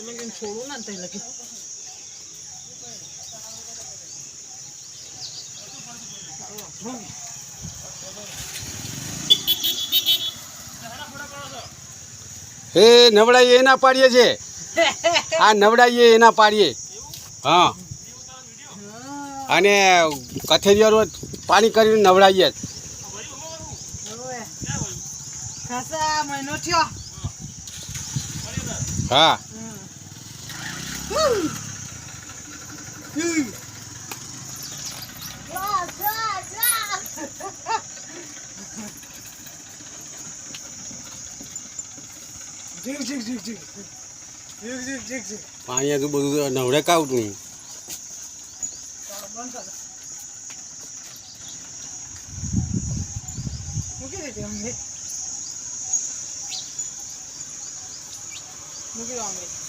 લગીન છોડું ના તઈ લગી હે નવડાઈએ એના પાડીએ છે આ નવડાઈએ એના પાડીએ હા અને કથેરીઓ રોજ પાણી કરીને નવડાઈએ ખાસા મહિનો થયો હા પાણી તો બધું નવડે કાવતું મૂકી દીધી અમને મૂકી દો અમને